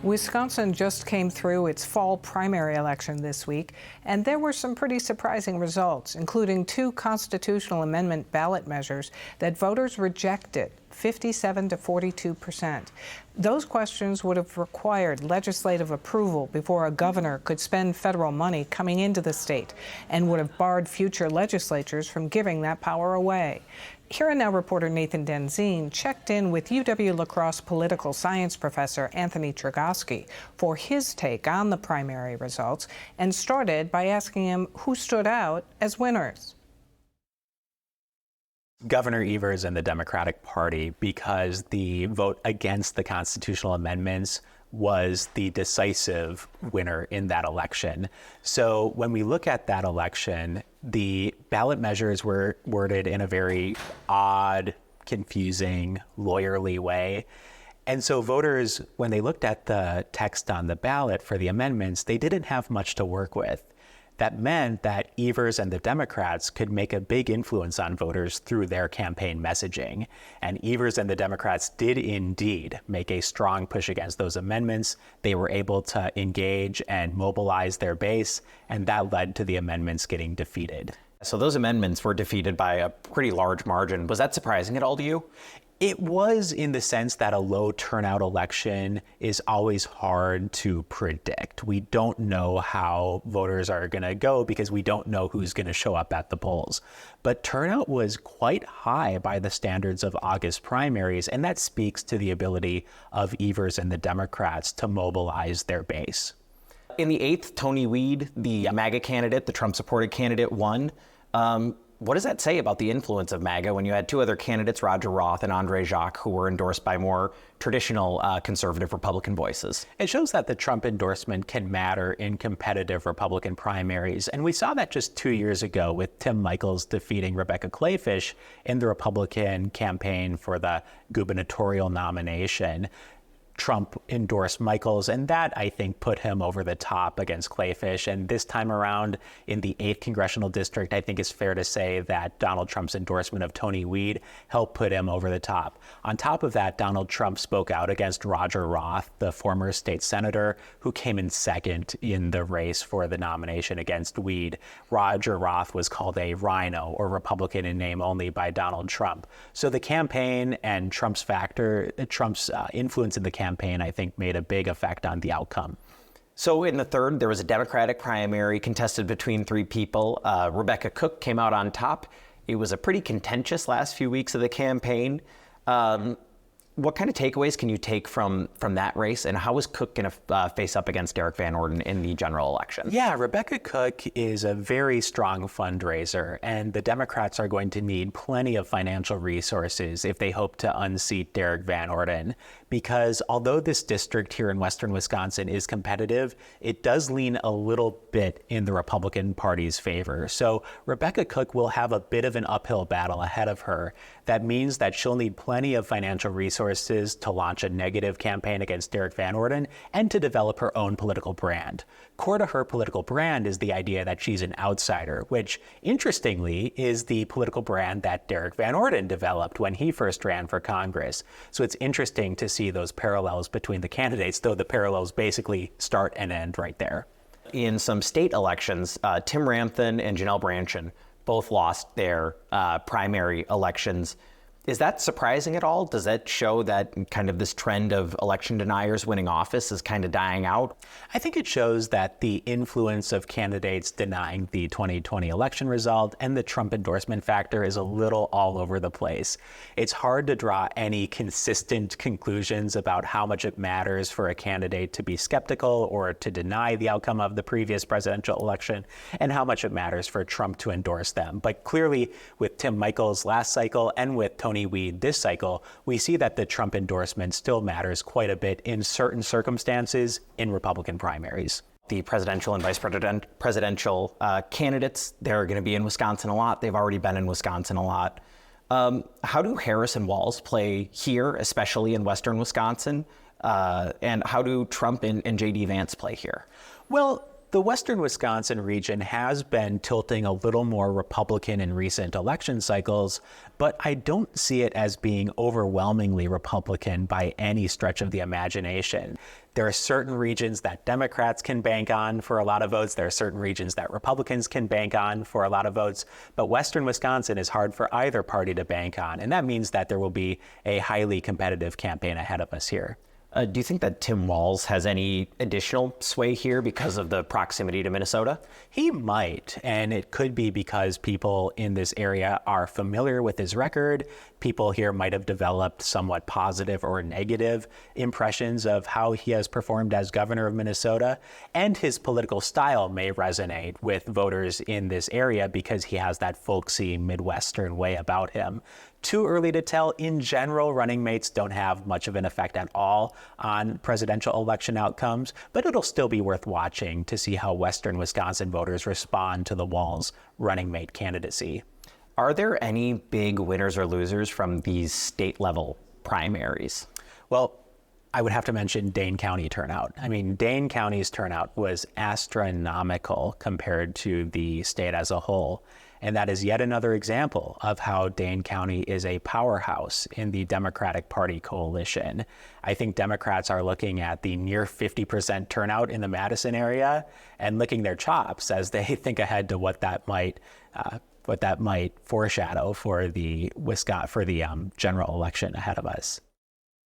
Wisconsin just came through its fall primary election this week, and there were some pretty surprising results, including two constitutional amendment ballot measures that voters rejected, 57 to 42%. Those questions would have required legislative approval before a governor could spend federal money coming into the state and would have barred future legislatures from giving that power away. Here and Now reporter Nathan Denzine checked in with UW-La Crosse political science professor Anthony Chergosky for his take on the primary results and started by asking him who stood out as winners. Governor Evers and the Democratic Party, because the vote against the constitutional amendments was the decisive winner in that election. So when we look at that election, the ballot measures were worded in a very odd, confusing, lawyerly way. And so voters, when they looked at the text on the ballot for the amendments, they didn't have much to work with. That meant that Evers and the Democrats could make a big influence on voters through their campaign messaging. And Evers and the Democrats did indeed make a strong push against those amendments. They were able to engage and mobilize their base, and that led to the amendments getting defeated. So those amendments were defeated by a pretty large margin. Was that surprising at all to you? It was, in the sense that a low turnout election is always hard to predict. We don't know how voters are going to go because we don't know who's going to show up at the polls. But turnout was quite high by the standards of August primaries, and that speaks to the ability of Evers and the Democrats to mobilize their base. In the 8th, Tony Weed, the MAGA candidate, the Trump-supported candidate, won. What does that say about the influence of MAGA when you had two other candidates, Roger Roth and Andre Jacques, who were endorsed by more traditional conservative Republican voices? It shows that the Trump endorsement can matter in competitive Republican primaries. And we saw that just 2 years ago with Tim Michels defeating Rebecca Kleefisch in the Republican campaign for the gubernatorial nomination. Trump endorsed Michels, and that, I think, put him over the top against Kleefisch. And this time around in the 8th congressional district, I think it's fair to say that Donald Trump's endorsement of Tony Weed helped put him over the top. On top of that, Donald Trump spoke out against Roger Roth, the former state senator who came in second in the race for the nomination against Weed. Roger Roth was called a rhino, or Republican in name only, by Donald Trump. So the campaign and Trump's influence in the campaign, I think, made a big effect on the outcome. So in the 3rd, there was a Democratic primary contested between 3 people. Rebecca Cook came out on top. It was a pretty contentious last few weeks of the campaign. What kind of takeaways can you take from that race, and how is Cook going to face up against Derek Van Orden in the general election? Yeah, Rebecca Cook is a very strong fundraiser, and the Democrats are going to need plenty of financial resources if they hope to unseat Derek Van Orden. Because although this district here in western Wisconsin is competitive, it does lean a little bit in the Republican Party's favor. So Rebecca Cook will have a bit of an uphill battle ahead of her. That means that she'll need plenty of financial resources to launch a negative campaign against Derek Van Orden and to develop her own political brand. Core to her political brand is the idea that she's an outsider, which, interestingly, is the political brand that Derek Van Orden developed when he first ran for Congress. So it's interesting to see those parallels between the candidates, though the parallels basically start and end right there. In some state elections, Tim Ramthun and Janelle Brandtjen both lost their primary elections. Is that surprising at all? Does that show that kind of this trend of election deniers winning office is kind of dying out? I think it shows that the influence of candidates denying the 2020 election result and the Trump endorsement factor is a little all over the place. It's hard to draw any consistent conclusions about how much it matters for a candidate to be skeptical or to deny the outcome of the previous presidential election, and how much it matters for Trump to endorse them. But clearly, with Tim Michels last cycle and with Tony Weed this cycle, we see that the Trump endorsement still matters quite a bit in certain circumstances in Republican primaries. The presidential and vice presidential candidates, they're going to be in Wisconsin a lot. They've already been in Wisconsin a lot. How do Harris and Walz play here, especially in western Wisconsin? And how do Trump and J.D. Vance play here? Well, The Western Wisconsin region has been tilting a little more Republican in recent election cycles, but I don't see it as being overwhelmingly Republican by any stretch of the imagination. There are certain regions that Democrats can bank on for a lot of votes. There are certain regions that Republicans can bank on for a lot of votes. But Western Wisconsin is hard for either party to bank on. And that means that there will be a highly competitive campaign ahead of us here. Do you think that Tim Walz has any additional sway here because of the proximity to Minnesota? He might, and it could be because people in this area are familiar with his record. People here might have developed somewhat positive or negative impressions of how he has performed as governor of Minnesota, and his political style may resonate with voters in this area because he has that folksy Midwestern way about him. Too early to tell. In general, running mates don't have much of an effect at all on presidential election outcomes, but it'll still be worth watching to see how Western Wisconsin voters respond to the Walz running mate candidacy. Are there any big winners or losers from these state level primaries? Well, I would have to mention Dane County turnout. I mean, Dane County's turnout was astronomical compared to the state as a whole. And that is yet another example of how Dane County is a powerhouse in the Democratic Party coalition. I think Democrats are looking at the near 50% turnout in the Madison area and licking their chops as they think ahead to what that might foreshadow for the general election ahead of us.